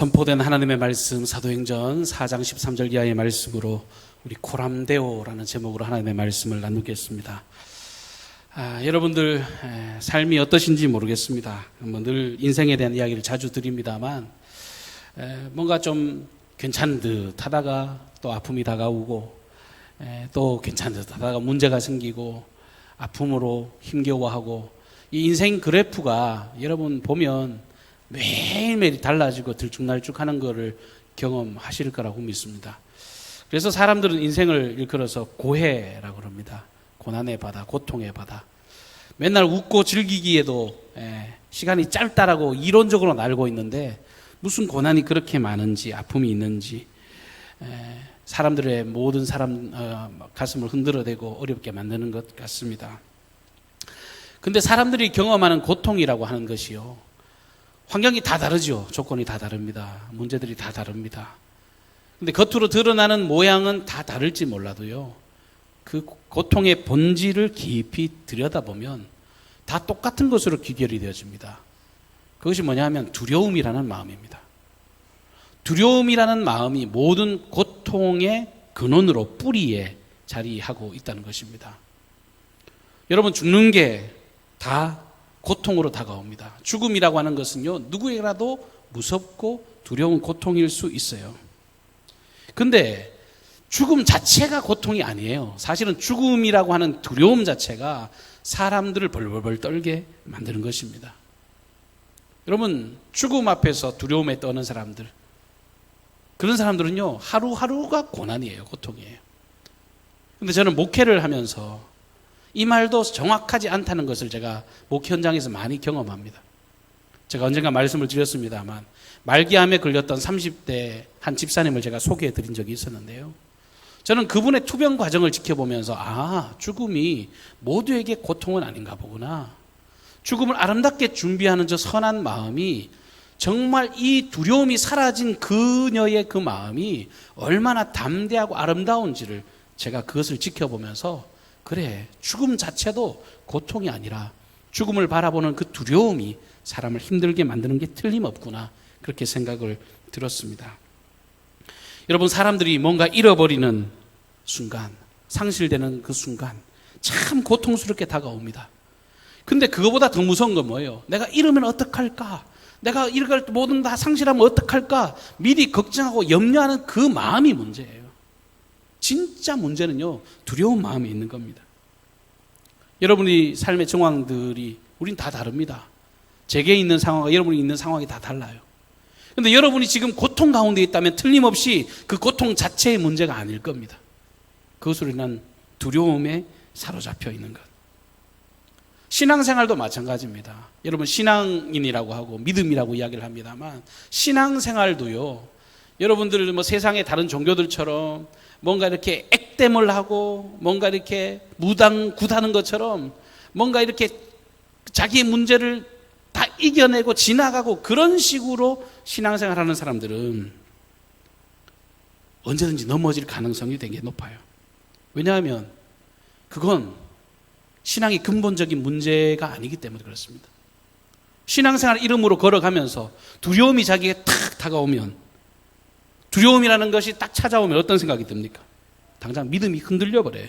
선포된 하나님의 말씀 사도행전 4장 13절 이하의 말씀으로 우리 코람데오라는 제목으로 하나님의 말씀을 나누겠습니다. 여러분들 삶이 어떠신지 모르겠습니다. 늘 인생에 대한 이야기를 자주 드립니다만 뭔가 좀 괜찮은 듯 하다가 또 아픔이 다가오고 또 괜찮은 듯 하다가 문제가 생기고 아픔으로 힘겨워하고 이 인생 그래프가 여러분 보면 매일매일 달라지고 들쭉날쭉하는 것을 경험하실 거라고 믿습니다. 그래서 사람들은 인생을 일컬어서 고해라고 합니다. 고난의 바다, 고통의 바다. 맨날 웃고 즐기기에도 시간이 짧다라고 이론적으로는 알고 있는데 무슨 고난이 그렇게 많은지, 아픔이 있는지 사람들의 모든 사람 가슴을 흔들어대고 어렵게 만드는 것 같습니다. 근데 사람들이 경험하는 고통이라고 하는 것이요, 환경이 다 다르죠. 조건이 다 다릅니다. 문제들이 다 다릅니다. 근데 겉으로 드러나는 모양은 다 다를지 몰라도요, 그 고통의 본질을 깊이 들여다보면 다 똑같은 것으로 귀결이 되어집니다. 그것이 뭐냐 하면 두려움이라는 마음입니다. 두려움이라는 마음이 모든 고통의 근원으로 뿌리에 자리하고 있다는 것입니다. 여러분, 죽는 게 다 고통으로 다가옵니다. 죽음이라고 하는 것은요, 누구에게라도 무섭고 두려운 고통일 수 있어요. 근데 죽음 자체가 고통이 아니에요. 사실은 죽음이라고 하는 두려움 자체가 사람들을 벌벌벌 떨게 만드는 것입니다. 여러분, 죽음 앞에서 두려움에 떠는 사람들, 그런 사람들은요, 하루하루가 고난이에요. 고통이에요. 근데 저는 목회를 하면서 이 말도 정확하지 않다는 것을 제가 목회 현장에서 많이 경험합니다. 제가 언젠가 말씀을 드렸습니다만 말기암에 걸렸던 30대 한 집사님을 제가 소개해 드린 적이 있었는데요. 저는 그분의 투병 과정을 지켜보면서 죽음이 모두에게 고통은 아닌가 보구나. 죽음을 아름답게 준비하는 저 선한 마음이 정말 이 두려움이 사라진 그녀의 그 마음이 얼마나 담대하고 아름다운지를 제가 그것을 지켜보면서 그래, 죽음 자체도 고통이 아니라 죽음을 바라보는 그 두려움이 사람을 힘들게 만드는 게 틀림없구나, 그렇게 생각을 들었습니다. 여러분, 사람들이 뭔가 잃어버리는 순간, 상실되는 그 순간 참 고통스럽게 다가옵니다. 근데 그거보다 더 무서운 건 뭐예요? 내가 잃으면 어떡할까? 내가 이걸 모든 다 상실하면 어떡할까? 미리 걱정하고 염려하는 그 마음이 문제예요. 진짜 문제는요, 두려운 마음이 있는 겁니다. 여러분이 삶의 정황들이 우린 다 다릅니다. 제게 있는 상황과 여러분이 있는 상황이 다 달라요. 그런데 여러분이 지금 고통 가운데 있다면 틀림없이 그 고통 자체의 문제가 아닐 겁니다. 그것으로 인한 두려움에 사로잡혀 있는 것. 신앙생활도 마찬가지입니다. 여러분, 신앙인이라고 하고 믿음이라고 이야기를 합니다만 신앙생활도요, 여러분들 세상의 다른 종교들처럼 뭔가 이렇게 액땜을 하고 뭔가 이렇게 무당굿하는 것처럼 뭔가 이렇게 자기의 문제를 다 이겨내고 지나가고 그런 식으로 신앙생활하는 사람들은 언제든지 넘어질 가능성이 되게 높아요. 왜냐하면 그건 신앙의 근본적인 문제가 아니기 때문에 그렇습니다. 신앙생활 이름으로 걸어가면서 두려움이 자기에게 탁 다가오면, 두려움이라는 것이 딱 찾아오면 어떤 생각이 듭니까? 당장 믿음이 흔들려 버려요.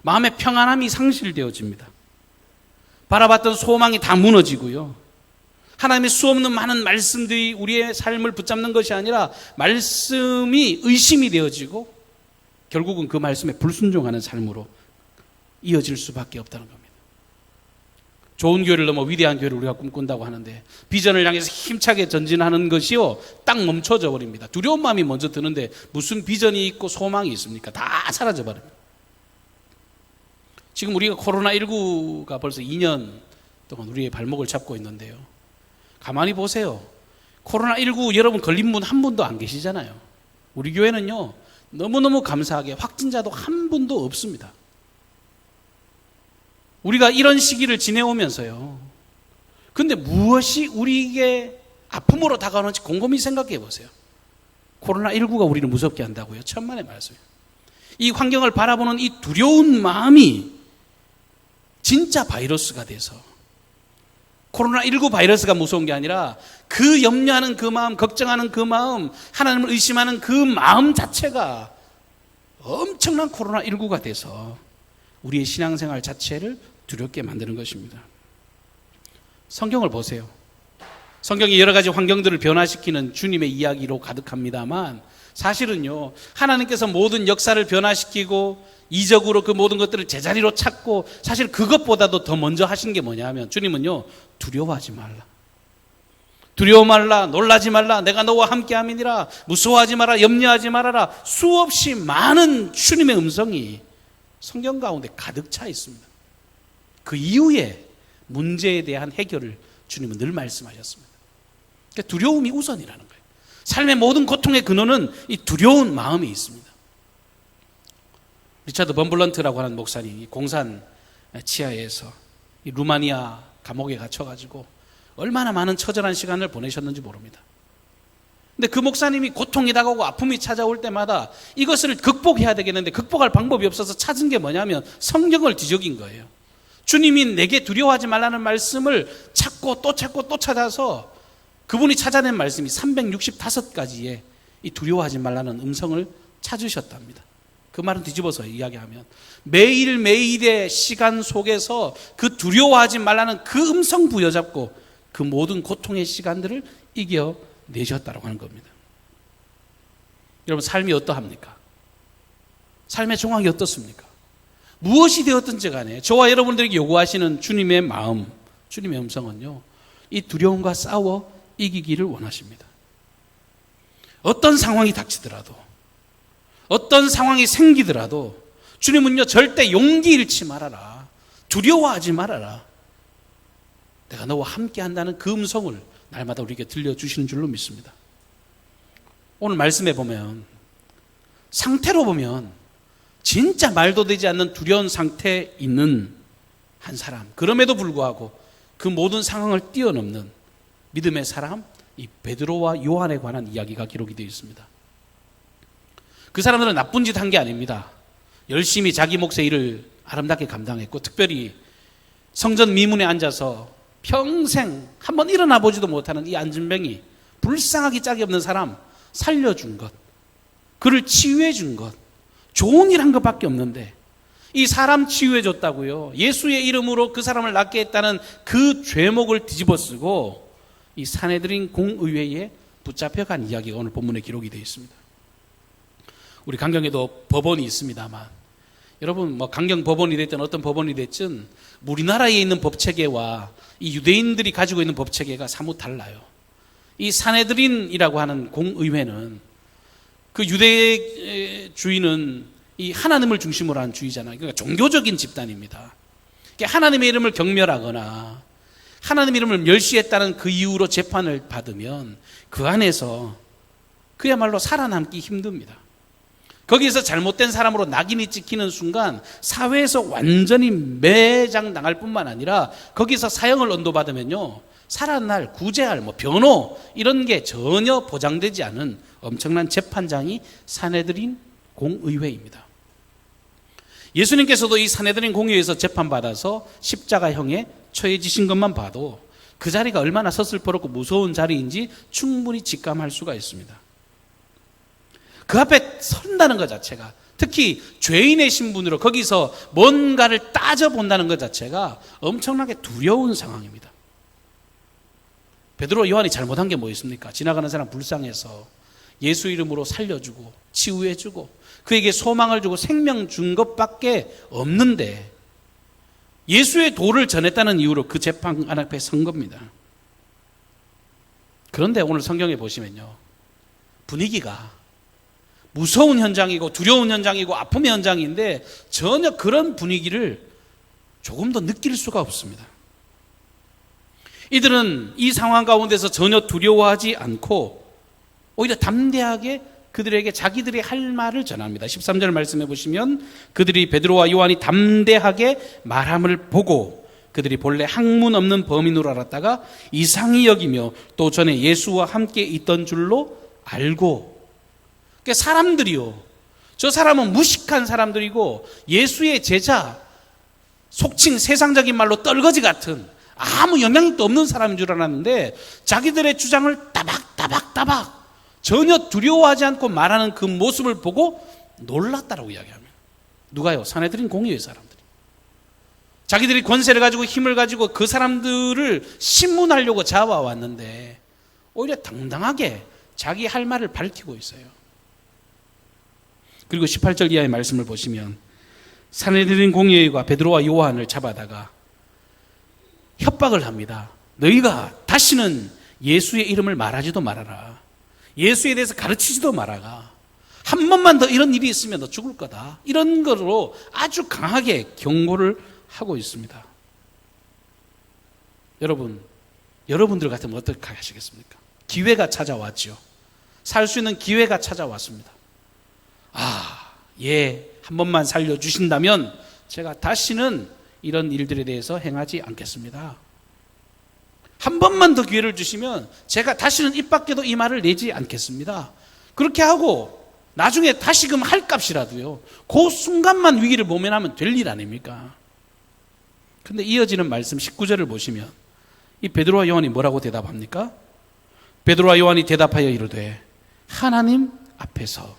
마음의 평안함이 상실되어집니다. 바라봤던 소망이 다 무너지고요. 하나님의 수없는 많은 말씀들이 우리의 삶을 붙잡는 것이 아니라 말씀이 의심이 되어지고 결국은 그 말씀에 불순종하는 삶으로 이어질 수밖에 없다는 겁니다. 좋은 교회를 넘어 위대한 교회를 우리가 꿈꾼다고 하는데 비전을 향해서 힘차게 전진하는 것이요, 딱 멈춰져 버립니다. 두려운 마음이 먼저 드는데 무슨 비전이 있고 소망이 있습니까? 다 사라져 버립니다. 지금 우리가 코로나19가 벌써 2년 동안 우리의 발목을 잡고 있는데요, 가만히 보세요. 코로나19 여러분 걸린 분 한 분도 안 계시잖아요. 우리 교회는요, 너무너무 감사하게 확진자도 한 분도 없습니다. 우리가 이런 시기를 지내오면서요, 근데 무엇이 우리에게 아픔으로 다가오는지 곰곰이 생각해 보세요. 코로나19가 우리를 무섭게 한다고요? 천만의 말씀이에요. 이 환경을 바라보는 이 두려운 마음이 진짜 바이러스가 돼서 코로나19 바이러스가 무서운 게 아니라 그 염려하는 그 마음, 걱정하는 그 마음, 하나님을 의심하는 그 마음 자체가 엄청난 코로나19가 돼서 우리의 신앙생활 자체를 두렵게 만드는 것입니다. 성경을 보세요. 성경이 여러 가지 환경들을 변화시키는 주님의 이야기로 가득합니다만 사실은요, 하나님께서 모든 역사를 변화시키고 이적으로 그 모든 것들을 제자리로 찾고 사실 그것보다도 더 먼저 하신 게 뭐냐면 주님은요, 두려워하지 말라. 두려워 말라, 놀라지 말라, 내가 너와 함께함이니라, 무서워하지 마라, 염려하지 말아라. 수없이 많은 주님의 음성이 성경 가운데 가득 차 있습니다. 그 이후에 문제에 대한 해결을 주님은 늘 말씀하셨습니다. 그러니까 두려움이 우선이라는 거예요. 삶의 모든 고통의 근원은 이 두려운 마음이 있습니다. 리차드 범블런트라고 하는 목사님이 공산 치하에서 이 루마니아 감옥에 갇혀가지고 얼마나 많은 처절한 시간을 보내셨는지 모릅니다. 근데 그 목사님이 고통이 다가오고 아픔이 찾아올 때마다 이것을 극복해야 되겠는데 극복할 방법이 없어서 찾은 게 뭐냐면 성경을 뒤적인 거예요. 주님이 내게 두려워하지 말라는 말씀을 찾고 또 찾고 또 찾아서 그분이 찾아낸 말씀이 365가지의 이 두려워하지 말라는 음성을 찾으셨답니다. 그 말은 뒤집어서 이야기하면 매일매일의 시간 속에서 그 두려워하지 말라는 그 음성 부여잡고 그 모든 고통의 시간들을 이겨내셨다고 하는 겁니다. 여러분, 삶이 어떠합니까? 삶의 정황이 어떻습니까? 무엇이 되었든지 간에 저와 여러분들에게 요구하시는 주님의 마음, 주님의 음성은요, 이 두려움과 싸워 이기기를 원하십니다. 어떤 상황이 닥치더라도, 어떤 상황이 생기더라도 주님은요, 절대 용기 잃지 말아라, 두려워하지 말아라, 내가 너와 함께 한다는 그 음성을 날마다 우리에게 들려주시는 줄로 믿습니다. 오늘 말씀에 보면 상태로 보면 진짜 말도 되지 않는 두려운 상태에 있는 한 사람, 그럼에도 불구하고 그 모든 상황을 뛰어넘는 믿음의 사람, 이 베드로와 요한에 관한 이야기가 기록이 되어 있습니다. 그 사람들은 나쁜 짓 한 게 아닙니다. 열심히 자기 몫의 일을 아름답게 감당했고 특별히 성전 미문에 앉아서 평생 한번 일어나 보지도 못하는 이 안진뱅이, 불쌍하기 짝이 없는 사람 살려준 것, 그를 치유해 준 것, 좋은 일 한 것밖에 없는데 이 사람 치유해 줬다고요, 예수의 이름으로 그 사람을 낫게 했다는 그 죄목을 뒤집어 쓰고 이 산헤드린 공의회에 붙잡혀간 이야기가 오늘 본문에 기록이 되어 있습니다. 우리 강경에도 법원이 있습니다만 여러분, 강경 법원이 됐든 어떤 법원이 됐든 우리나라에 있는 법체계와 이 유대인들이 가지고 있는 법체계가 사뭇 달라요. 이 산헤드린이라고 하는 공의회는 그 유대주의는 이 하나님을 중심으로 한 주의잖아요. 그러니까 종교적인 집단입니다. 그러니까 하나님의 이름을 경멸하거나 하나님의 이름을 멸시했다는 그 이유로 재판을 받으면 그 안에서 그야말로 살아남기 힘듭니다. 거기에서 잘못된 사람으로 낙인이 찍히는 순간 사회에서 완전히 매장당할 뿐만 아니라 거기서 사형을 언도받으면요, 살아날, 구제할, 변호 이런 게 전혀 보장되지 않은 엄청난 재판장이 산헤드린 공의회입니다. 예수님께서도 이 산헤드린 공의회에서 재판받아서 십자가형에 처해지신 것만 봐도 그 자리가 얼마나 서슬퍼렇고 무서운 자리인지 충분히 직감할 수가 있습니다. 그 앞에 선다는 것 자체가, 특히 죄인의 신분으로 거기서 뭔가를 따져본다는 것 자체가 엄청나게 두려운 상황입니다. 베드로, 요한이 잘못한 게 뭐 있습니까? 지나가는 사람 불쌍해서 예수 이름으로 살려주고 치유해주고 그에게 소망을 주고 생명 준 것밖에 없는데 예수의 도를 전했다는 이유로 그 재판관 앞에 선 겁니다. 그런데 오늘 성경에 보시면요, 분위기가 무서운 현장이고 두려운 현장이고 아픔의 현장인데 전혀 그런 분위기를 조금 더 느낄 수가 없습니다. 이들은 이 상황 가운데서 전혀 두려워하지 않고 오히려 담대하게 그들에게 자기들이 할 말을 전합니다. 13절 말씀해 보시면 그들이 베드로와 요한이 담대하게 말함을 보고 그들이 본래 학문 없는 범인으로 알았다가 이상히 여기며 또 전에 예수와 함께 있던 줄로 알고. 그러니까 사람들이요, 저 사람은 무식한 사람들이고 예수의 제자, 속칭 세상적인 말로 떨거지 같은 아무 영향력도 없는 사람인 줄 알았는데 자기들의 주장을 따박따박 전혀 두려워하지 않고 말하는 그 모습을 보고 놀랐다라고 이야기합니다. 누가요? 사내들인 공의의 사람들이. 자기들이 권세를 가지고 힘을 가지고 그 사람들을 신문하려고 잡아왔는데 오히려 당당하게 자기 할 말을 밝히고 있어요. 그리고 18절 이하의 말씀을 보시면 사내들인 공의회가 베드로와 요한을 잡아다가 협박을 합니다. 너희가 다시는 예수의 이름을 말하지도 말아라. 예수에 대해서 가르치지도 말아라. 한 번만 더 이런 일이 있으면 너 죽을 거다. 이런 거로 아주 강하게 경고를 하고 있습니다. 여러분들 같으면 어떻게 하시겠습니까? 기회가 찾아왔죠. 살 수 있는 기회가 찾아왔습니다. 한 번만 살려주신다면 제가 다시는 이런 일들에 대해서 행하지 않겠습니다. 한 번만 더 기회를 주시면 제가 다시는 입 밖에도 이 말을 내지 않겠습니다. 그렇게 하고 나중에 다시금 할 값이라도요, 그 순간만 위기를 모면하면 될 일 아닙니까? 근데 이어지는 말씀 19절을 보시면 이 베드로와 요한이 뭐라고 대답합니까? 베드로와 요한이 대답하여 이르되 하나님 앞에서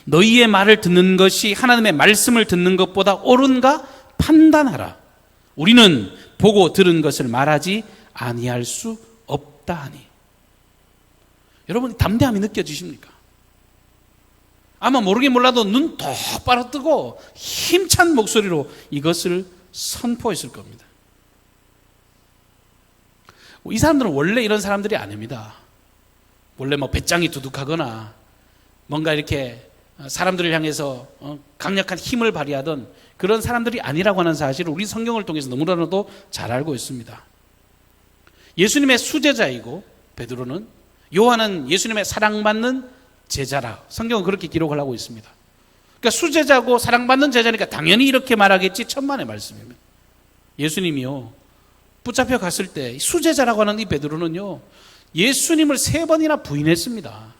너희의 말을 듣는 것이 하나님의 말씀을 듣는 것보다 옳은가 판단하라. 우리는 보고 들은 것을 말하지 아니할 수 없다 하니. 여러분, 담대함이 느껴지십니까? 아마 모르긴 몰라도 눈 똑바로 뜨고 힘찬 목소리로 이것을 선포했을 겁니다. 이 사람들은 원래 이런 사람들이 아닙니다. 원래 배짱이 두둑하거나 뭔가 이렇게 사람들을 향해서 강력한 힘을 발휘하던 그런 사람들이 아니라고 하는 사실을 우리 성경을 통해서 너무나도 잘 알고 있습니다. 예수님의 수제자이고 베드로는, 요한은 예수님의 사랑받는 제자라 성경은 그렇게 기록을 하고 있습니다. 그러니까 수제자고 사랑받는 제자니까 당연히 이렇게 말하겠지. 천만의 말씀입니다. 예수님이요, 붙잡혀 갔을 때 수제자라고 하는 이 베드로는요, 예수님을 3번이나 부인했습니다.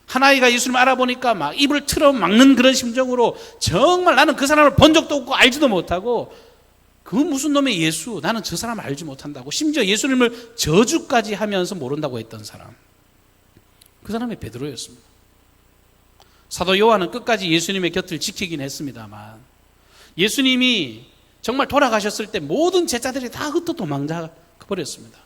하나이가 예수님을 알아보니까 막 입을 틀어 막는 그런 심정으로 정말 나는 그 사람을 본 적도 없고 알지도 못하고 그 무슨 놈의 예수, 나는 저 사람을 알지 못한다고, 심지어 예수님을 저주까지 하면서 모른다고 했던 사람, 그 사람이 베드로였습니다. 사도 요한은 끝까지 예수님의 곁을 지키긴 했습니다만 예수님이 정말 돌아가셨을 때 모든 제자들이 다 흩어 도망가 버렸습니다.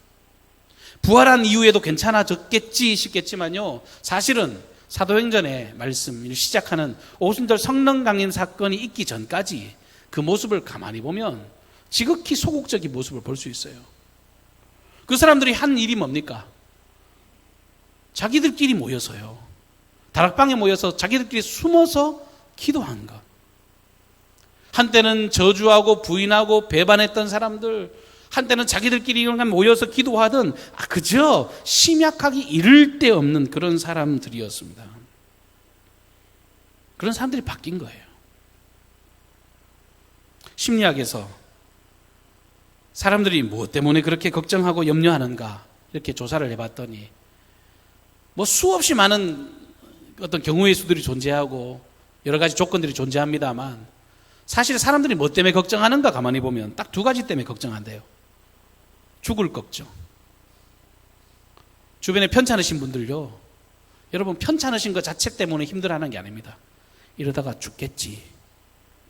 부활한 이후에도 괜찮아졌겠지 싶겠지만요, 사실은 사도행전의 말씀을 시작하는 오순절 성령 강림 사건이 있기 전까지 그 모습을 가만히 보면 지극히 소극적인 모습을 볼 수 있어요. 그 사람들이 한 일이 뭡니까? 자기들끼리 모여서요, 다락방에 모여서 자기들끼리 숨어서 기도한 것. 한때는 저주하고 부인하고 배반했던 사람들, 한때는 자기들끼리 모여서 기도하던 그저 심약하기 이를 데 없는 그런 사람들이었습니다. 그런 사람들이 바뀐 거예요. 심리학에서 사람들이 무엇 때문에 그렇게 걱정하고 염려하는가 이렇게 조사를 해봤더니 수없이 많은 어떤 경우의 수들이 존재하고 여러 가지 조건들이 존재합니다만 사실 사람들이 뭐 때문에 걱정하는가 가만히 보면 딱 2가지 때문에 걱정한대요. 죽을 걱정. 주변에 편찮으신 분들요, 여러분 편찮으신 것 자체 때문에 힘들어하는 게 아닙니다. 이러다가 죽겠지,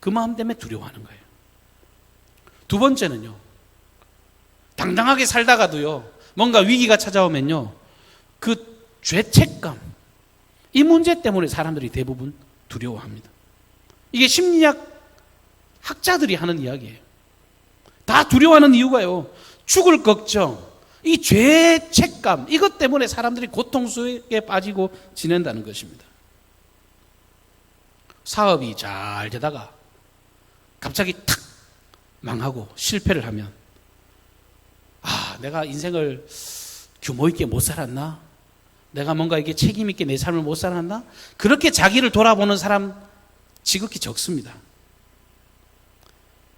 그 마음 때문에 두려워하는 거예요. 2번째는요, 당당하게 살다가도요 뭔가 위기가 찾아오면요 그 죄책감, 이 문제 때문에 사람들이 대부분 두려워합니다. 이게 심리학 학자들이 하는 이야기예요. 다 두려워하는 이유가요, 죽을 걱정, 이 죄책감, 이것 때문에 사람들이 고통 속에 빠지고 지낸다는 것입니다. 사업이 잘 되다가 갑자기 탁 망하고 실패를 하면 내가 인생을 규모 있게 못 살았나? 내가 뭔가 이게 책임 있게 내 삶을 못 살았나? 그렇게 자기를 돌아보는 사람 지극히 적습니다.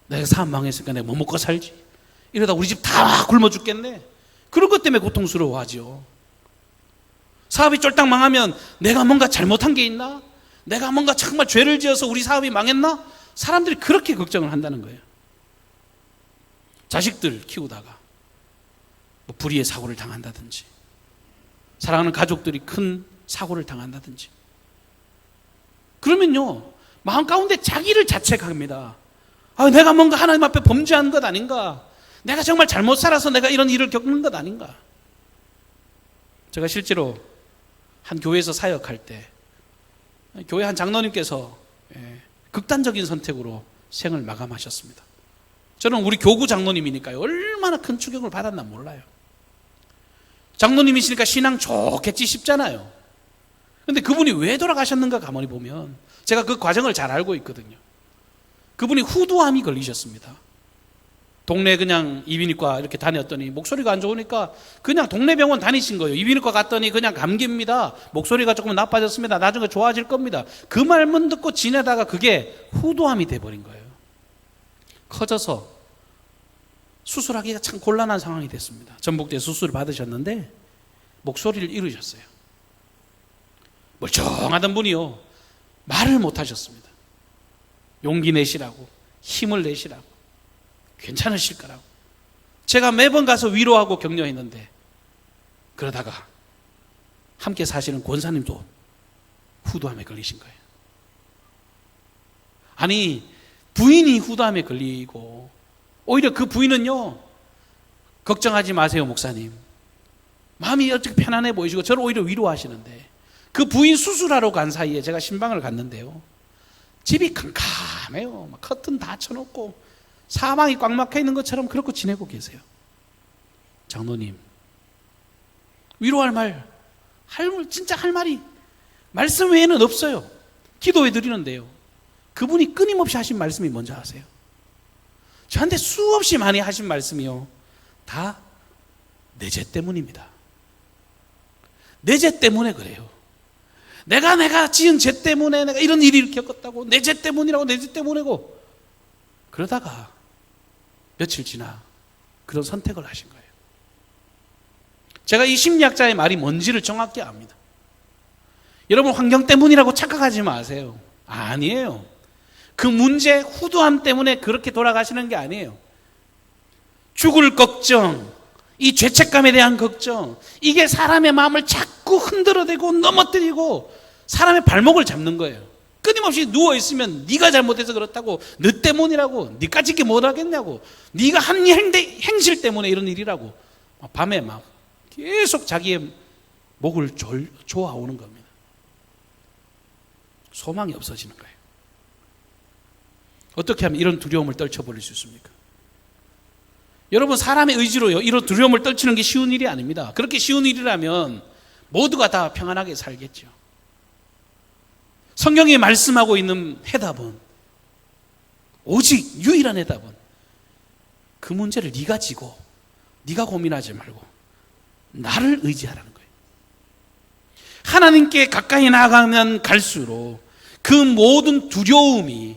내가 사업 망했으니까 내가 뭐 먹고 살지? 이러다 우리 집 다 굶어 죽겠네. 그런 것 때문에 고통스러워하죠. 사업이 쫄딱 망하면 내가 뭔가 잘못한 게 있나? 내가 뭔가 정말 죄를 지어서 우리 사업이 망했나? 사람들이 그렇게 걱정을 한다는 거예요. 자식들 키우다가 뭐 불의의 사고를 당한다든지, 사랑하는 가족들이 큰 사고를 당한다든지, 그러면요, 마음 가운데 자기를 자책합니다. 내가 뭔가 하나님 앞에 범죄한 것 아닌가? 내가 정말 잘못 살아서 내가 이런 일을 겪는 것 아닌가? 제가 실제로 한 교회에서 사역할 때 교회 한 장로님께서 극단적인 선택으로 생을 마감하셨습니다. 저는 우리 교구 장로님이니까요, 얼마나 큰 충격을 받았나 몰라요. 장로님이시니까 신앙 좋겠지 싶잖아요. 그런데 그분이 왜 돌아가셨는가 가만히 보면 제가 그 과정을 잘 알고 있거든요. 그분이 후두암이 걸리셨습니다. 동네 그냥 이비인후과 이렇게 다녔더니 목소리가 안 좋으니까 그냥 동네 병원 다니신 거예요. 이비인후과 갔더니 그냥 감기입니다. 목소리가 조금 나빠졌습니다. 나중에 좋아질 겁니다. 그 말만 듣고 지내다가 그게 후두암이 돼버린 거예요. 커져서 수술하기가 참 곤란한 상황이 됐습니다. 전북대 수술을 받으셨는데 목소리를 잃으셨어요. 멀쩡하던 분이요, 말을 못 하셨습니다. 용기 내시라고, 힘을 내시라고, 괜찮으실 거라고 제가 매번 가서 위로하고 격려했는데, 그러다가 함께 사시는 권사님도 후두암에 걸리신 거예요. 아니, 부인이 후두암에 걸리고 오히려 그 부인은요, 걱정하지 마세요 목사님, 마음이 어떻게 편안해 보이시고 저를 오히려 위로하시는데, 그 부인 수술하러 간 사이에 제가 신방을 갔는데요, 집이 캄캄해요. 커튼 다 쳐놓고 사방이 꽉 막혀 있는 것처럼 그렇게 지내고 계세요. 장로님, 위로할 말, 진짜 할 말이 말씀 외에는 없어요. 기도해 드리는데요, 그분이 끊임없이 하신 말씀이 뭔지 아세요? 저한테 수없이 많이 하신 말씀이요, 다 내 죄 때문입니다. 내 죄 때문에 그래요. 내가 지은 죄 때문에 내가 이런 일을 겪었다고, 내 죄 때문이라고, 내 죄 때문이고, 그러다가 며칠 지나 그런 선택을 하신 거예요. 제가 이 심리학자의 말이 뭔지를 정확히 압니다. 여러분, 환경 때문이라고 착각하지 마세요. 아니에요. 그 문제, 후두함 때문에 그렇게 돌아가시는 게 아니에요. 죽을 걱정, 이 죄책감에 대한 걱정, 이게 사람의 마음을 자꾸 흔들어대고 넘어뜨리고 사람의 발목을 잡는 거예요. 끊임없이 누워있으면 네가 잘못해서 그렇다고, 너 때문이라고, 네가 지게 못하겠냐고, 네가 한 행실 때문에 이런 일이라고, 밤에 막 계속 자기의 목을 조아오는 겁니다. 소망이 없어지는 거예요. 어떻게 하면 이런 두려움을 떨쳐버릴 수 있습니까? 여러분, 사람의 의지로요, 이런 두려움을 떨치는 게 쉬운 일이 아닙니다. 그렇게 쉬운 일이라면 모두가 다 평안하게 살겠죠. 성경이 말씀하고 있는 해답은, 오직 유일한 해답은, 그 문제를 네가 지고 네가 고민하지 말고 나를 의지하라는 거예요. 하나님께 가까이 나아가면 갈수록 그 모든 두려움이,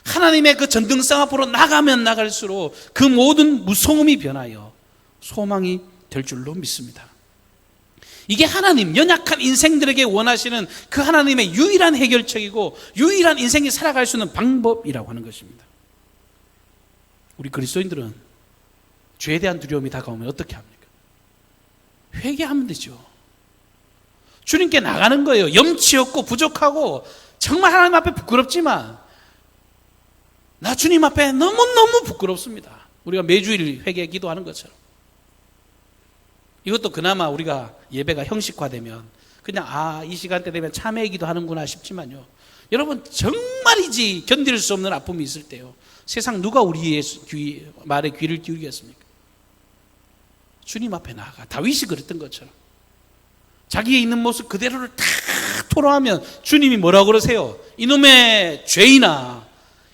하나님의 그 전등성 앞으로 나가면 나갈수록 그 모든 무서움이 변하여 소망이 될 줄로 믿습니다. 이게 하나님, 연약한 인생들에게 원하시는 그 하나님의 유일한 해결책이고 유일한 인생이 살아갈 수 있는 방법이라고 하는 것입니다. 우리 그리스도인들은 죄에 대한 두려움이 다가오면 어떻게 합니까? 회개하면 되죠. 주님께 나가는 거예요. 염치 없고 부족하고 정말 하나님 앞에 부끄럽지만, 나 주님 앞에 너무너무 부끄럽습니다. 우리가 매주일 회개 기도하는 것처럼. 이것도 그나마 우리가 예배가 형식화되면 그냥 이 시간대 되면 참회 기도하는구나 싶지만요, 여러분, 정말이지 견딜 수 없는 아픔이 있을 때요, 세상 누가 우리의 말에 귀를 기울이겠습니까? 주님 앞에 나아가 다윗이 그랬던 것처럼 자기의 있는 모습 그대로를 다 토로하면 주님이 뭐라고 그러세요? 이놈의 죄인아,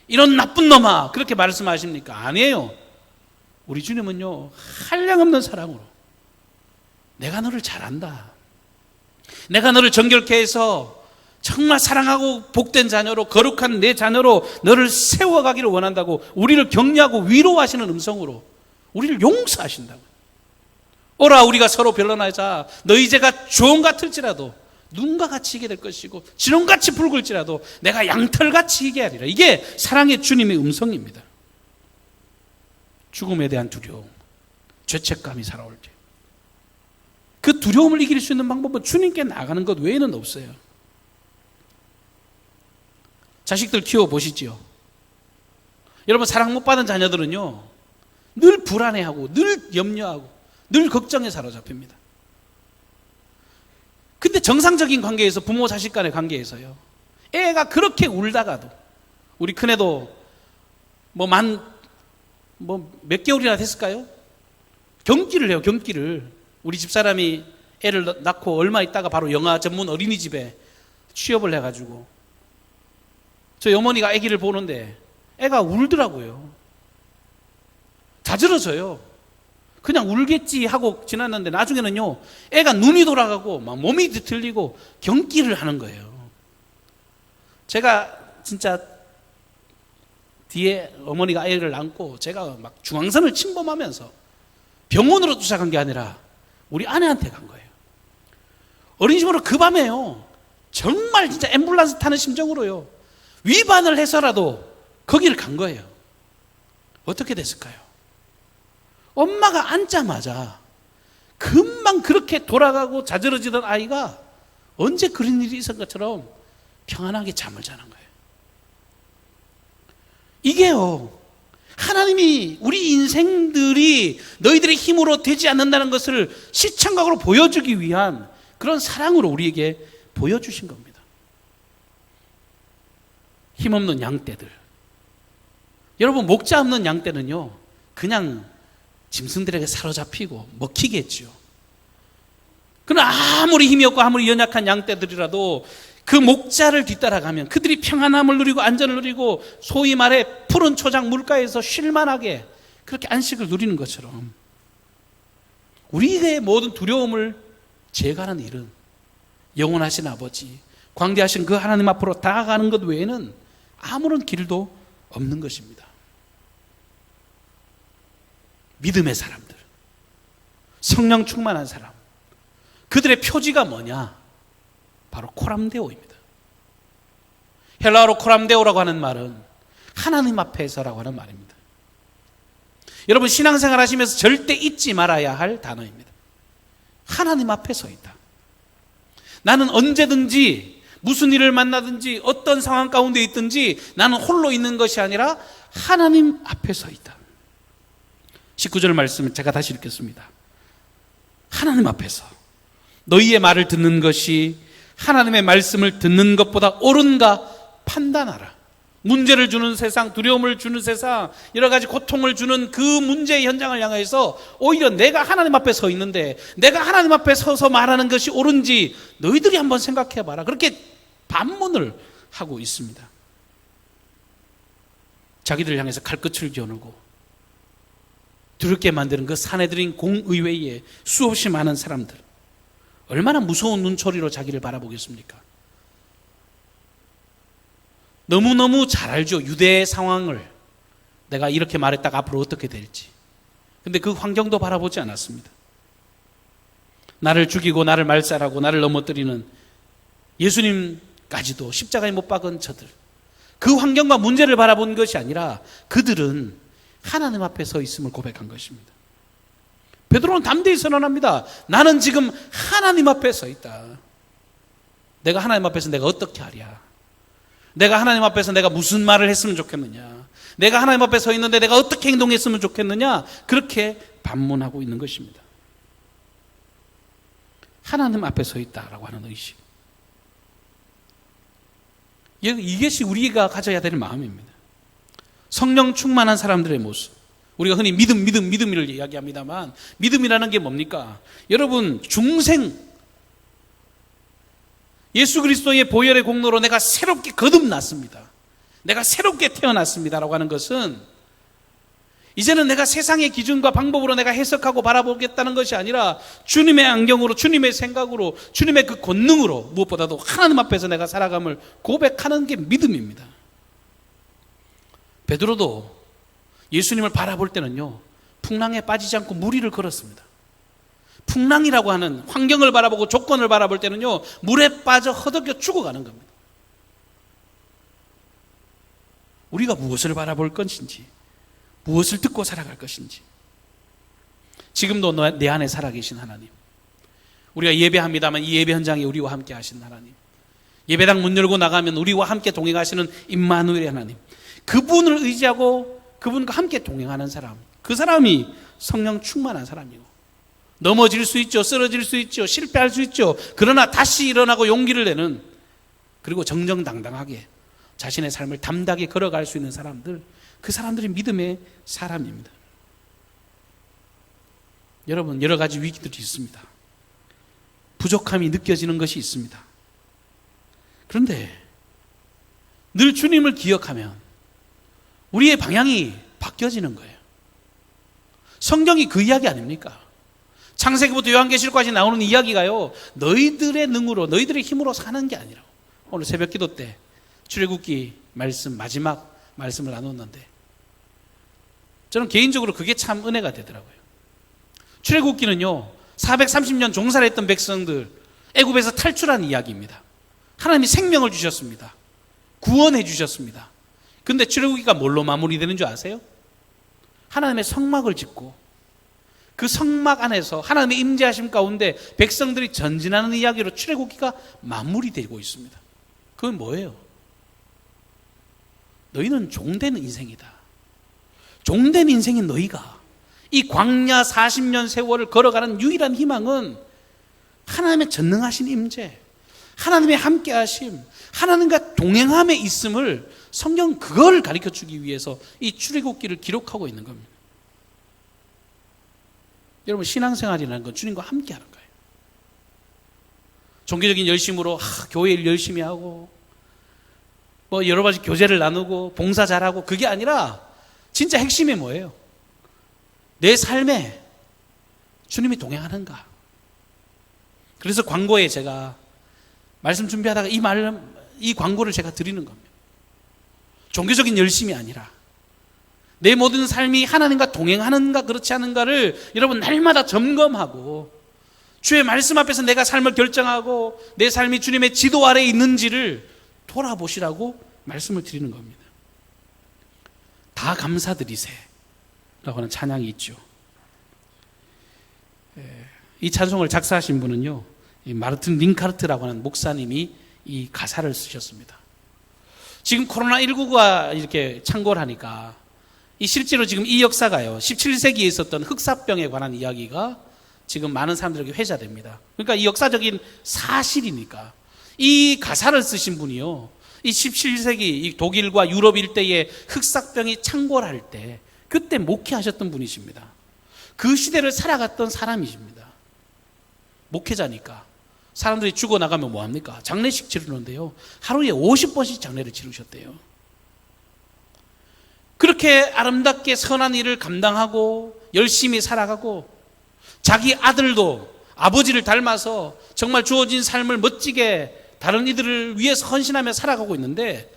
이런 나쁜 놈아, 그렇게 말씀하십니까? 아니에요. 우리 주님은요, 한량없는 사랑으로 내가 너를 잘 안다, 내가 너를 정결케 해서 정말 사랑하고 복된 자녀로, 거룩한 내 자녀로 너를 세워가기를 원한다고 우리를 격려하고 위로하시는 음성으로 우리를 용서하신다고. 오라, 우리가 서로 변론하자. 너희 죄가 주홍 같을지라도 눈과 같이 희게 될 것이고 진홍같이 붉을지라도 내가 양털같이 희게 하리라. 이게 사랑의 주님의 음성입니다. 죽음에 대한 두려움, 죄책감이 살아올 때 그 두려움을 이길 수 있는 방법은 주님께 나가는 것 외에는 없어요. 자식들 키워보시지요. 여러분, 사랑 못 받은 자녀들은요, 늘 불안해하고 늘 염려하고 늘 걱정에 사로잡힙니다. 근데 정상적인 관계에서, 부모 자식 간의 관계에서요, 애가 그렇게 울다가도, 우리 큰애도 몇 개월이나 됐을까요? 경기를 해요, 경기를. 우리 집사람이 애를 낳고 얼마 있다가 바로 영아 전문 어린이집에 취업을 해가지고 저희 어머니가 아기를 보는데 애가 울더라고요. 자지러져요. 그냥 울겠지 하고 지났는데 나중에는요, 애가 눈이 돌아가고 막 몸이 뒤틀리고 경기를 하는 거예요. 제가 진짜 뒤에 어머니가 애를 안고 제가 막 중앙선을 침범하면서 병원으로 쫓아간 게 아니라 우리 아내한테 간 거예요. 어린이집으로 그 밤에요, 정말 진짜 앰뷸런스 타는 심정으로요, 위반을 해서라도 거기를 간 거예요. 어떻게 됐을까요? 엄마가 앉자마자 금방 그렇게 돌아가고 자지러지던 아이가 언제 그런 일이 있었던 것처럼 평안하게 잠을 자는 거예요. 이게요, 하나님이 우리 인생들이 너희들의 힘으로 되지 않는다는 것을 시청각으로 보여주기 위한 그런 사랑으로 우리에게 보여주신 겁니다. 힘없는 양떼들, 여러분, 목자 없는 양떼는요, 그냥 짐승들에게 사로잡히고 먹히겠죠. 그러나 아무리 힘이 없고 아무리 연약한 양떼들이라도 그 목자를 뒤따라가면 그들이 평안함을 누리고 안전을 누리고, 소위 말해 푸른 초장 물가에서 쉴만하게 그렇게 안식을 누리는 것처럼, 우리의 모든 두려움을 제거하는 일은 영원하신 아버지, 광대하신 그 하나님 앞으로 다가가는 것 외에는 아무런 길도 없는 것입니다. 믿음의 사람들, 성령 충만한 사람, 그들의 표지가 뭐냐? 바로 코람데오입니다. 헬라어로 코람데오라고 하는 말은 하나님 앞에서라고 하는 말입니다. 여러분, 신앙생활 하시면서 절대 잊지 말아야 할 단어입니다. 하나님 앞에 서 있다. 나는 언제든지 무슨 일을 만나든지 어떤 상황 가운데 있든지 나는 홀로 있는 것이 아니라 하나님 앞에 서 있다. 19절 말씀을 제가 다시 읽겠습니다. 하나님 앞에서 너희의 말을 듣는 것이 하나님의 말씀을 듣는 것보다 옳은가 판단하라. 문제를 주는 세상, 두려움을 주는 세상, 여러 가지 고통을 주는 그 문제의 현장을 향해서 오히려 내가 하나님 앞에 서 있는데 내가 하나님 앞에 서서 말하는 것이 옳은지 너희들이 한번 생각해 봐라. 그렇게 반문을 하고 있습니다. 자기들을 향해서 칼끝을 겨누고 두렵게 만드는 그 사내들인 공의회에 수없이 많은 사람들, 얼마나 무서운 눈초리로 자기를 바라보겠습니까? 너무너무 잘 알죠, 유대의 상황을. 내가 이렇게 말했다가 앞으로 어떻게 될지. 근데 그 환경도 바라보지 않았습니다. 나를 죽이고 나를 말살하고 나를 넘어뜨리는 예수님까지도 십자가에 못 박은 저들, 그 환경과 문제를 바라본 것이 아니라 그들은 하나님 앞에 서 있음을 고백한 것입니다. 베드로는 담대히 선언합니다. 나는 지금 하나님 앞에 서 있다. 내가 하나님 앞에서 내가 어떻게 하랴? 내가 하나님 앞에서 내가 무슨 말을 했으면 좋겠느냐? 내가 하나님 앞에 서 있는데 내가 어떻게 행동했으면 좋겠느냐? 그렇게 반문하고 있는 것입니다. 하나님 앞에 서 있다라고 하는 의식, 이것이 우리가 가져야 될 마음입니다. 성령 충만한 사람들의 모습, 우리가 흔히 믿음을 이야기합니다만, 믿음이라는 게 뭡니까? 여러분, 중생, 예수 그리스도의 보혈의 공로로 내가 새롭게 거듭났습니다. 내가 새롭게 태어났습니다라고 하는 것은 이제는 내가 세상의 기준과 방법으로 내가 해석하고 바라보겠다는 것이 아니라 주님의 안경으로, 주님의 생각으로, 주님의 그 권능으로 무엇보다도 하나님 앞에서 내가 살아감을 고백하는 게 믿음입니다. 베드로도 예수님을 바라볼 때는요, 풍랑에 빠지지 않고 무리를 걸었습니다. 풍랑이라고 하는 환경을 바라보고 조건을 바라볼 때는요, 물에 빠져 허덕여 죽어가는 겁니다. 우리가 무엇을 바라볼 것인지, 무엇을 듣고 살아갈 것인지. 지금도 내 안에 살아계신 하나님, 우리가 예배합니다만 이 예배 현장에 우리와 함께 하신 하나님, 예배당 문 열고 나가면 우리와 함께 동행하시는 임마누엘의 하나님, 그분을 의지하고 그분과 함께 동행하는 사람, 그 사람이 성령 충만한 사람이고, 넘어질 수 있죠, 쓰러질 수 있죠, 실패할 수 있죠. 그러나 다시 일어나고 용기를 내는, 그리고 정정당당하게 자신의 삶을 담대하게 걸어갈 수 있는 사람들, 그 사람들이 믿음의 사람입니다. 여러분, 여러 가지 위기들이 있습니다. 부족함이 느껴지는 것이 있습니다. 그런데 늘 주님을 기억하면 우리의 방향이 바뀌어지는 거예요. 성경이 그 이야기 아닙니까? 창세기부터 요한계시록까지 나오는 이야기가요, 너희들의 능으로, 너희들의 힘으로 사는 게 아니라, 오늘 새벽 기도 때 출애굽기 말씀, 마지막 말씀을 나눴는데 저는 개인적으로 그게 참 은혜가 되더라고요. 출애굽기는요, 430년 종살이 했던 백성들 애굽에서 탈출한 이야기입니다. 하나님이 생명을 주셨습니다. 구원해 주셨습니다. 근데 출애굽기가 뭘로 마무리되는 줄 아세요? 하나님의 성막을 짓고 그 성막 안에서 하나님의 임재하심 가운데 백성들이 전진하는 이야기로 출애굽기가 마무리되고 있습니다. 그건 뭐예요? 너희는 종된 인생이다. 종된 인생인 너희가 이 광야 40년 세월을 걸어가는 유일한 희망은 하나님의 전능하신 임재, 하나님의 함께하심, 하나님과 동행함에 있음을 성경 그걸 가르쳐주기 위해서 이 출애굽기를 기록하고 있는 겁니다. 여러분, 신앙생활이라는 건 주님과 함께하는 거예요. 종교적인 열심으로 교회 일 열심히 하고 뭐 여러 가지 교제를 나누고 봉사 잘하고, 그게 아니라 진짜 핵심이 뭐예요? 내 삶에 주님이 동행하는가. 그래서 광고에 제가 말씀 준비하다가 이 광고를 제가 드리는 겁니다. 종교적인 열심이 아니라 내 모든 삶이 하나님과 동행하는가 그렇지 않은가를 여러분 날마다 점검하고 주의 말씀 앞에서 내가 삶을 결정하고 내 삶이 주님의 지도 아래에 있는지를 돌아보시라고 말씀을 드리는 겁니다. 다 감사드리세 라고 하는 찬양이 있죠. 이 찬송을 작사하신 분은요, 마르틴 링카르트라고 하는 목사님이 이 가사를 쓰셨습니다. 지금 코로나19가 이렇게 창궐 하니까 실제로 지금 이 역사가요, 17세기에 있었던 흑사병에 관한 이야기가 지금 많은 사람들에게 회자됩니다. 그러니까 이 역사적인 사실이니까 이 가사를 쓰신 분이요, 이 17세기 이 독일과 유럽 일대에 흑사병이 창궐할 때 그때 목회하셨던 분이십니다. 그 시대를 살아갔던 사람이십니다. 목회자니까 사람들이 죽어나가면 뭐합니까? 장례식 치르는데요, 하루에 50번씩 장례를 치르셨대요. 그렇게 아름답게 선한 일을 감당하고 열심히 살아가고 자기 아들도 아버지를 닮아서 정말 주어진 삶을 멋지게 다른 이들을 위해서 헌신하며 살아가고 있는데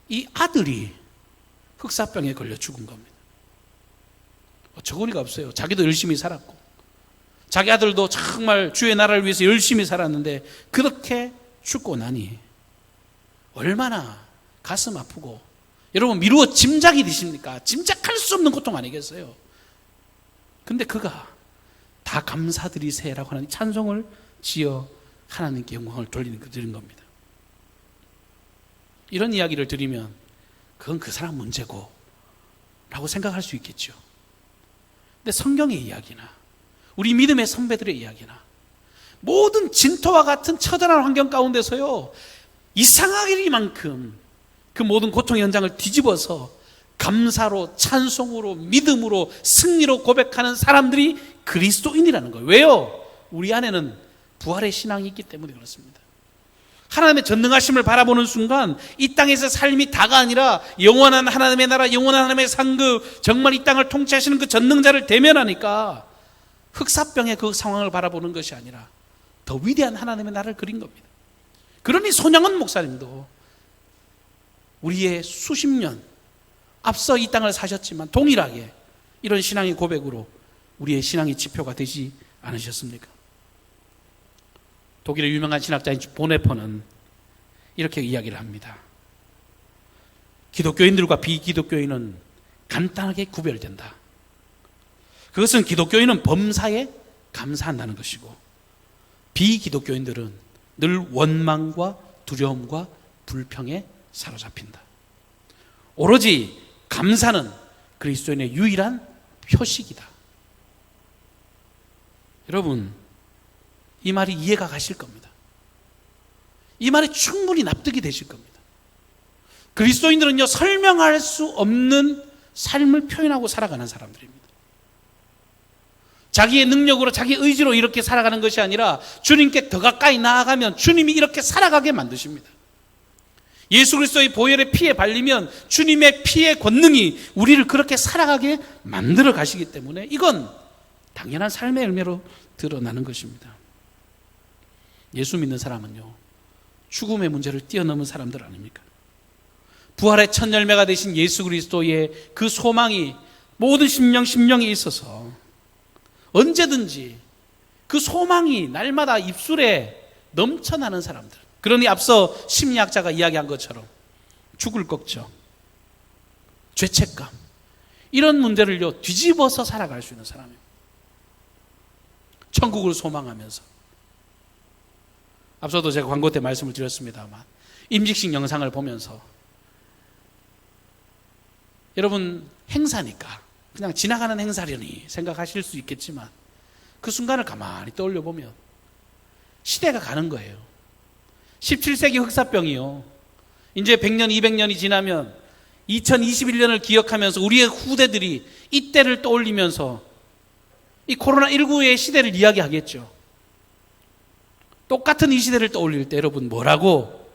이 아들이 흑사병에 걸려 죽은 겁니다. 어처구니가 없어요. 자기도 열심히 살았고 자기 아들도 정말 주의 나라를 위해서 열심히 살았는데 그렇게 죽고 나니 얼마나 가슴 아프고, 여러분 미루어 짐작이 되십니까? 짐작할 수 없는 고통 아니겠어요? 근데 그가 다 감사드리세라고 하는 찬송을 지어 하나님께 영광을 드리는 겁니다. 이런 이야기를 드리면 그건 그 사람 문제고 라고 생각할 수 있겠죠. 근데 성경의 이야기나 우리 믿음의 선배들의 이야기나 모든 진토와 같은 처절한 환경 가운데서요, 이상하기만큼 그 모든 고통의 현장을 뒤집어서 감사로, 찬송으로, 믿음으로, 승리로 고백하는 사람들이 그리스도인이라는 거예요. 왜요? 우리 안에는 부활의 신앙이 있기 때문에 그렇습니다. 하나님의 전능하심을 바라보는 순간 이 땅에서 삶이 다가 아니라 영원한 하나님의 나라, 영원한 하나님의 상급, 정말 이 땅을 통치하시는 그 전능자를 대면하니까 흑사병의 그 상황을 바라보는 것이 아니라 더 위대한 하나님의 나라를 그린 겁니다. 그러니 손양원 목사님도 우리의 수십 년 앞서 이 땅을 사셨지만 동일하게 이런 신앙의 고백으로 우리의 신앙의 지표가 되지 않으셨습니까? 독일의 유명한 신학자인 보네퍼는 이렇게 이야기를 합니다. 기독교인들과 비기독교인은 간단하게 구별된다. 그것은 기독교인은 범사에 감사한다는 것이고, 비기독교인들은 늘 원망과 두려움과 불평에 사로잡힌다. 오로지 감사는 그리스도인의 유일한 표식이다. 여러분, 이 말이 이해가 가실 겁니다. 이 말이 충분히 납득이 되실 겁니다. 그리스도인들은요, 설명할 수 없는 삶을 표현하고 살아가는 사람들입니다. 자기의 능력으로, 자기 의지로 이렇게 살아가는 것이 아니라 주님께 더 가까이 나아가면 주님이 이렇게 살아가게 만드십니다. 예수 그리스도의 보혈의 피에 발리면 주님의 피의 권능이 우리를 그렇게 살아가게 만들어 가시기 때문에 이건 당연한 삶의 열매로 드러나는 것입니다. 예수 믿는 사람은요, 죽음의 문제를 뛰어넘은 사람들 아닙니까? 부활의 첫 열매가 되신 예수 그리스도의 그 소망이 모든 심령에 있어서 언제든지 그 소망이 날마다 입술에 넘쳐나는 사람들. 그러니 앞서 심리학자가 이야기한 것처럼 죽을 걱정, 죄책감, 이런 문제를요 뒤집어서 살아갈 수 있는 사람입니다. 천국을 소망하면서. 앞서도 제가 광고 때 말씀을 드렸습니다만, 임직식 영상을 보면서 여러분, 행사니까 그냥 지나가는 행사려니 생각하실 수 있겠지만 그 순간을 가만히 떠올려 보면 시대가 가는 거예요. 17세기 흑사병이요, 이제 100년, 200년이 지나면 2021년을 기억하면서 우리의 후대들이 이때를 떠올리면서 이 코로나19의 시대를 이야기하겠죠. 똑같은 이 시대를 떠올릴 때 여러분 뭐라고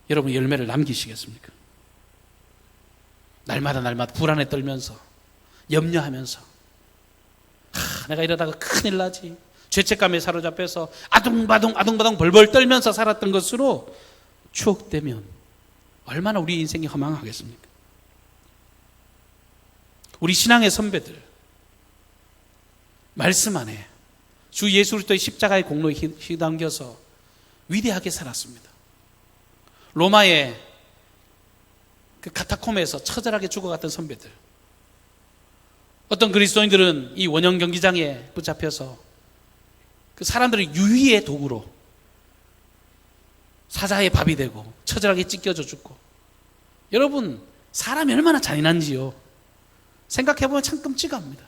여러분 열매를 남기시겠습니까? 날마다 불안에 떨면서, 염려하면서, 내가 이러다가 큰일 나지, 죄책감에 사로잡혀서 아둥바둥 벌벌 떨면서 살았던 것으로 추억되면 얼마나 우리 인생이 허망하겠습니까? 우리 신앙의 선배들, 말씀 안에 주 예수 그리스도의 십자가의 공로에 휘담겨서 위대하게 살았습니다. 로마의 그 카타콤에서 처절하게 죽어갔던 선배들, 어떤 그리스도인들은 이 원형 경기장에 붙잡혀서 그 사람들의 유희의 도구로 사자의 밥이 되고 처절하게 찢겨져 죽고. 여러분, 사람이 얼마나 잔인한지요 생각해보면 참 끔찍합니다.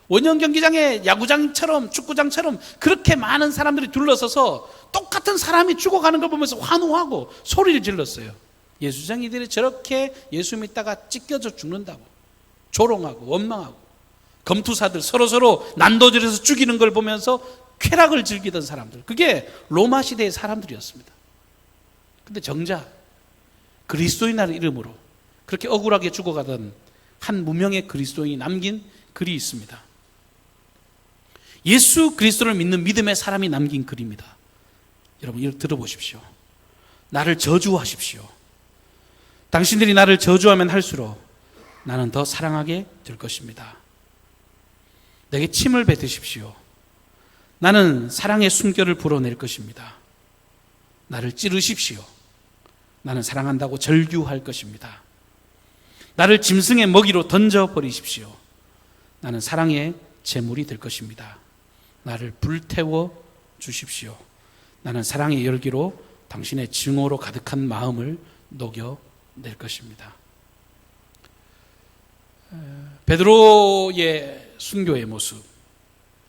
원형 경기장에 야구장처럼 축구장처럼 그렇게 많은 사람들이 둘러서서 똑같은 사람이 죽어가는 걸 보면서 환호하고 소리를 질렀어요. 예수쟁이들이 저렇게 예수 믿다가 찢겨져 죽는다고 조롱하고 원망하고, 검투사들 서로 난도질해서 죽이는 걸 보면서 쾌락을 즐기던 사람들, 그게 로마 시대의 사람들이었습니다. 근데 정작 그리스도인이라는 이름으로 그렇게 억울하게 죽어가던 한 무명의 그리스도인이 남긴 글이 있습니다. 예수 그리스도를 믿는 믿음의 사람이 남긴 글입니다. 여러분, 이걸 들어보십시오. 나를 저주하십시오. 당신들이 나를 저주하면 할수록 나는 더 사랑하게 될 것입니다. 내게 침을 뱉으십시오. 나는 사랑의 숨결을 불어낼 것입니다. 나를 찌르십시오. 나는 사랑한다고 절규할 것입니다. 나를 짐승의 먹이로 던져버리십시오. 나는 사랑의 제물이 될 것입니다. 나를 불태워 주십시오. 나는 사랑의 열기로 당신의 증오로 가득한 마음을 녹여낼 것입니다. 베드로의 순교의 모습,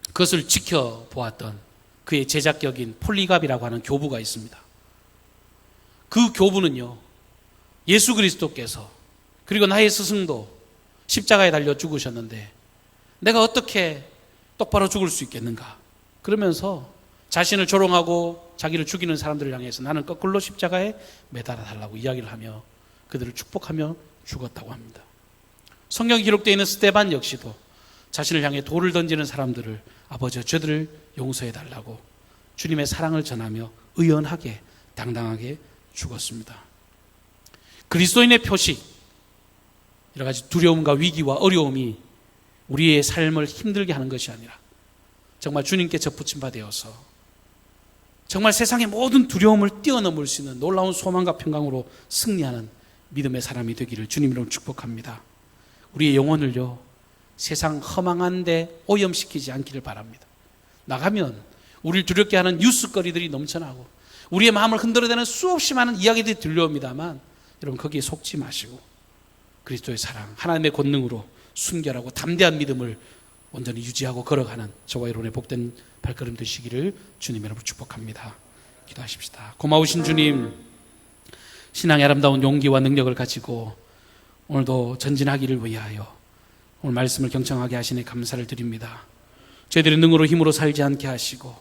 그것을 지켜보았던 그의 제자격인 폴리갑이라고 하는 교부가 있습니다. 그 교부는요, 예수 그리스도께서 그리고 나의 스승도 십자가에 달려 죽으셨는데 내가 어떻게 똑바로 죽을 수 있겠는가, 그러면서 자신을 조롱하고 자기를 죽이는 사람들을 향해서 나는 거꾸로 십자가에 매달아 달라고 이야기를 하며 그들을 축복하며 죽었다고 합니다. 성경에 기록되어 있는 스데반 역시도 자신을 향해 돌을 던지는 사람들을 아버지여 저들을 용서해 달라고 주님의 사랑을 전하며 의연하게 당당하게 죽었습니다. 그리스도인의 표식, 여러 가지 두려움과 위기와 어려움이 우리의 삶을 힘들게 하는 것이 아니라 정말 주님께 접붙임 바 되어서 정말 세상의 모든 두려움을 뛰어넘을 수 있는 놀라운 소망과 평강으로 승리하는 믿음의 사람이 되기를 주님 이름으로 축복합니다. 우리의 영혼을요, 세상 허망한데 오염시키지 않기를 바랍니다. 나가면 우리를 두렵게 하는 뉴스거리들이 넘쳐나고 우리의 마음을 흔들어대는 수없이 많은 이야기들이 들려옵니다만 여러분 거기에 속지 마시고 그리스도의 사랑, 하나님의 권능으로 순결하고 담대한 믿음을 온전히 유지하고 걸어가는 저와 여러분의 복된 발걸음 되시기를 주님 여러분 축복합니다. 기도하십시다. 고마우신 주님, 신앙의 아름다운 용기와 능력을 가지고 오늘도 전진하기를 위하여 오늘 말씀을 경청하게 하시니 감사를 드립니다. 저희들의 능으로 힘으로 살지 않게 하시고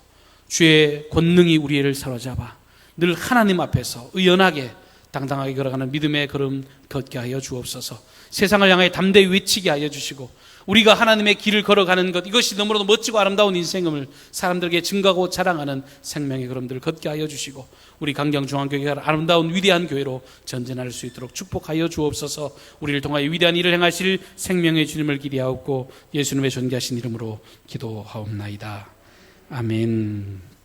주의 권능이 우리를 사로잡아 늘 하나님 앞에서 의연하게 당당하게 걸어가는 믿음의 걸음 걷게 하여 주옵소서. 세상을 향해 담대히 외치게 하여 주시고 우리가 하나님의 길을 걸어가는 것, 이것이 너무나도 멋지고 아름다운 인생임을 사람들에게 증거하고 자랑하는 생명의 걸음들을 걷게 하여 주시고 우리 강경중앙교회가 아름다운 위대한 교회로 전진할 수 있도록 축복하여 주옵소서. 우리를 통하여 위대한 일을 행하실 생명의 주님을 기대하옵고 예수님의 존귀하신 이름으로 기도하옵나이다. 아멘.